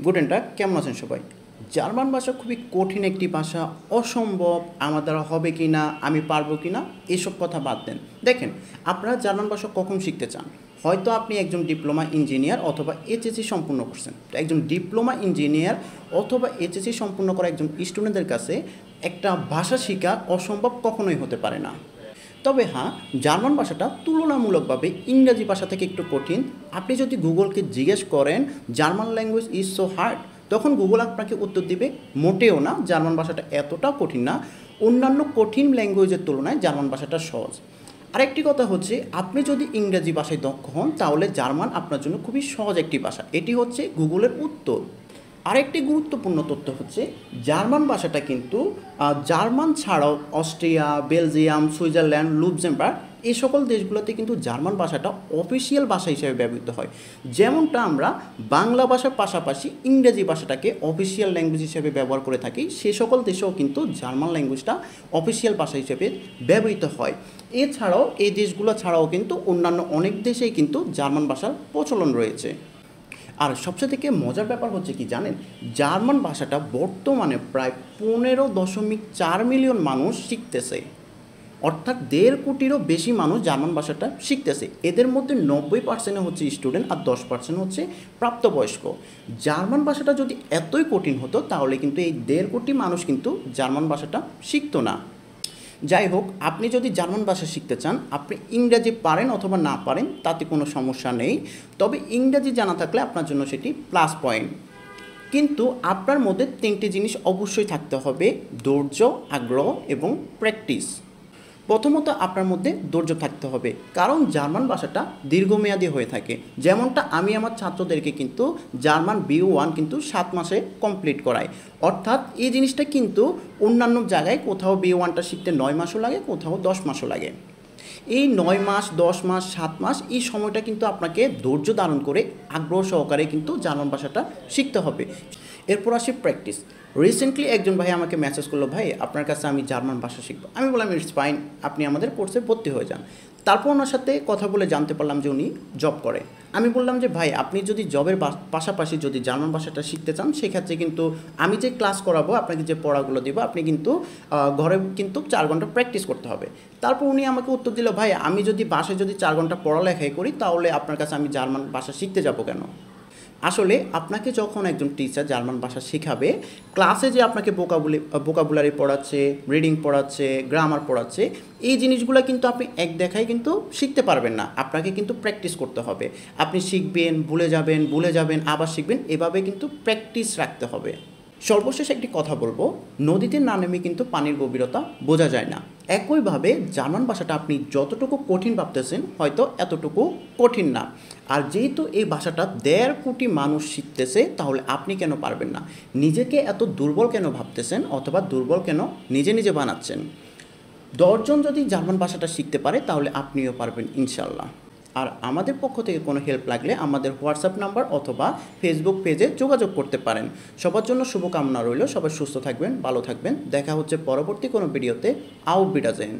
গুডেন টাগ, কেমন আছেন সবাই? জার্মান ভাষা খুবই কঠিন একটি ভাষা, অসম্ভব, আমার দ্বারা হবে কি না, আমি পারবো কি না, এসব কথা বাদ দেন। দেখেন, আপনারা জার্মান ভাষা কখন শিখতে চান? হয়তো আপনি একজন ডিপ্লোমা ইঞ্জিনিয়ার অথবা এইচএসসি সম্পূর্ণ করছেন। তো একজন ডিপ্লোমা ইঞ্জিনিয়ার অথবা এইচএসসি সম্পূর্ণ করা একজন স্টুডেন্টদের কাছে একটা ভাষা শেখা অসম্ভব কখনোই হতে পারে না। তবে হ্যাঁ, জার্মান ভাষাটা তুলনামূলকভাবে ইংরেজি ভাষা থেকে একটু কঠিন। আপনি যদি গুগলকে জিজ্ঞেস করেন German language is so hard, তখন গুগল আপনাকে উত্তর দিবে মোটেও না, জার্মান ভাষাটা এতটাও কঠিন না, অন্যান্য কঠিন ল্যাঙ্গুয়েজের তুলনায় জার্মান ভাষাটা সহজ। আরেকটি কথা হচ্ছে, আপনি যদি ইংরেজি ভাষায় দক্ষ হন তাহলে জার্মান আপনার জন্য খুবই সহজ একটি ভাষা। এটি হচ্ছে গুগলের উত্তর। আরেকটি গুরুত্বপূর্ণ তথ্য হচ্ছে, জার্মান ভাষাটা কিন্তু জার্মান ছাড়াও অস্ট্রিয়া, বেলজিয়াম, সুইজারল্যান্ড, লুক্সেমবার্গ এই সকল দেশগুলোতে কিন্তু জার্মান ভাষাটা অফিসিয়াল ভাষা হিসেবে ব্যবহৃত হয়। যেমনটা আমরা বাংলা ভাষার পাশাপাশি ইংরেজি ভাষাটাকে অফিসিয়াল ল্যাঙ্গুয়েজ হিসেবে ব্যবহার করে থাকি, সে সকল দেশেও কিন্তু জার্মান ল্যাঙ্গুয়েজটা অফিসিয়াল ভাষা হিসেবে ব্যবহৃত হয়। এছাড়াও এই দেশগুলো ছাড়াও কিন্তু অন্যান্য অনেক দেশেই কিন্তু জার্মান ভাষার প্রচলন রয়েছে। আর সবচেয়ে থেকে মজার ব্যাপার হচ্ছে কি জানেন, জার্মান ভাষাটা বর্তমানে প্রায় 15.4 মিলিয়ন মানুষ শিখতেছে, অর্থাৎ 1.5 কোটিরও বেশি মানুষ জার্মান ভাষাটা শিখতেছে। এদের মধ্যে 90% হচ্ছে স্টুডেন্ট আর 10% হচ্ছে প্রাপ্তবয়স্ক। জার্মান ভাষাটা যদি এতই কঠিন হতো তাহলে কিন্তু এই 1.5 কোটি মানুষ কিন্তু জার্মান ভাষাটা শিখতো না। যাই হোক, আপনি যদি জার্মান ভাষা শিখতে চান, আপনি ইংরেজি পারেন অথবা না পারেন তাতে কোনো সমস্যা নেই, তবে ইংরেজি জানা থাকলে আপনার জন্য সেটি প্লাস পয়েন্ট। কিন্তু আপনার মধ্যে 3টি জিনিস অবশ্যই থাকতে হবে: ধৈর্য, আগ্রহ এবং প্র্যাকটিস। প্রথমত আপনার মধ্যে ধৈর্য থাকতে হবে, কারণ জার্মান ভাষাটা দীর্ঘমেয়াদী হয়ে থাকে। যেমনটা আমি আমার ছাত্রদেরকে কিন্তু জার্মান B1 কিন্তু 7 মাসে কমপ্লিট করাই, অর্থাৎ এই জিনিসটা কিন্তু অন্যান্য জায়গায় কোথাও B1টা শিখতে 9 মাসও লাগে, কোথাও 10 মাসও লাগে। এই 9 মাস, 10 মাস, 7 মাস এই সময়টা কিন্তু আপনাকে ধৈর্য ধারণ করে আগ্রহ সহকারে কিন্তু জার্মান ভাষাটা শিখতে হবে। এরপর আসি প্র্যাকটিস। রিসেন্টলি একজন ভাই আমাকে মেসেজ করলো, ভাই আপনার কাছে আমি জার্মান ভাষা শিখবো। আমি বললাম ইটস ফাইন, আপনি আমাদের কোর্সে ভর্তি হয়ে যান। তারপর ওনার সাথে কথা বলে জানতে পারলাম যে উনি জব করে। আমি বললাম যে ভাই, আপনি যদি জবের পাশাপাশি যদি জার্মান ভাষাটা শিখতে চান, সেক্ষেত্রে কিন্তু আমি যে ক্লাস করাবো, আপনাকে যে পড়াগুলো দেবো, আপনি কিন্তু ঘরে কিন্তু 4 ঘন্টা প্র্যাকটিস করতে হবে। তারপর উনি আমাকে উত্তর দিল, ভাই আমি যদি বাসায় যদি 4 ঘন্টা পড়ালেখাই করি তাহলে আপনার কাছে আমি জার্মান ভাষা শিখতে যাবো কেন? আসলে আপনাকে যখন একজন টিচার জার্মান ভাষা শেখাবে, ক্লাসে যে আপনাকে ভোকাবুলারি পড়াচ্ছে, রিডিং পড়াচ্ছে, গ্রামার পড়াচ্ছে, এই জিনিসগুলো কিন্তু আপনি এক দেখায় কিন্তু শিখতে পারবেন না, আপনাকে কিন্তু প্র্যাকটিস করতে হবে। আপনি শিখবেন, ভুলে যাবেন, আবার শিখবেন, এভাবে কিন্তু প্র্যাকটিস রাখতে হবে। সর্বশেষ একটি কথা বলবো, নদীতে না নেমে কিন্তু পানির গভীরতা বোঝা যায় না। একইভাবে জার্মান ভাষাটা আপনি যতটুকু কঠিন ভাবতেছেন হয়তো এতটুকু কঠিন না। আর যেহেতু এই ভাষাটা 1.5 কোটি মানুষ শিখতেছে, তাহলে আপনি কেন পারবেন না? নিজেকে এত দুর্বল কেন ভাবতেছেন, অথবা দুর্বল কেন নিজে বানাচ্ছেন? 10 জন যদি জার্মান ভাষাটা শিখতে পারে তাহলে আপনিও পারবেন ইনশাল্লাহ। আর আমাদের পক্ষ থেকে কোনো হেল্প লাগলে আমাদের হোয়াটসঅ্যাপ নাম্বার অথবা ফেসবুক পেজে যোগাযোগ করতে পারেন। সবার জন্য শুভকামনা রইল, সবাই সুস্থ থাকবেন, ভালো থাকবেন। দেখা হচ্ছে পরবর্তী কোনো ভিডিওতে। আউ বিডাজেন।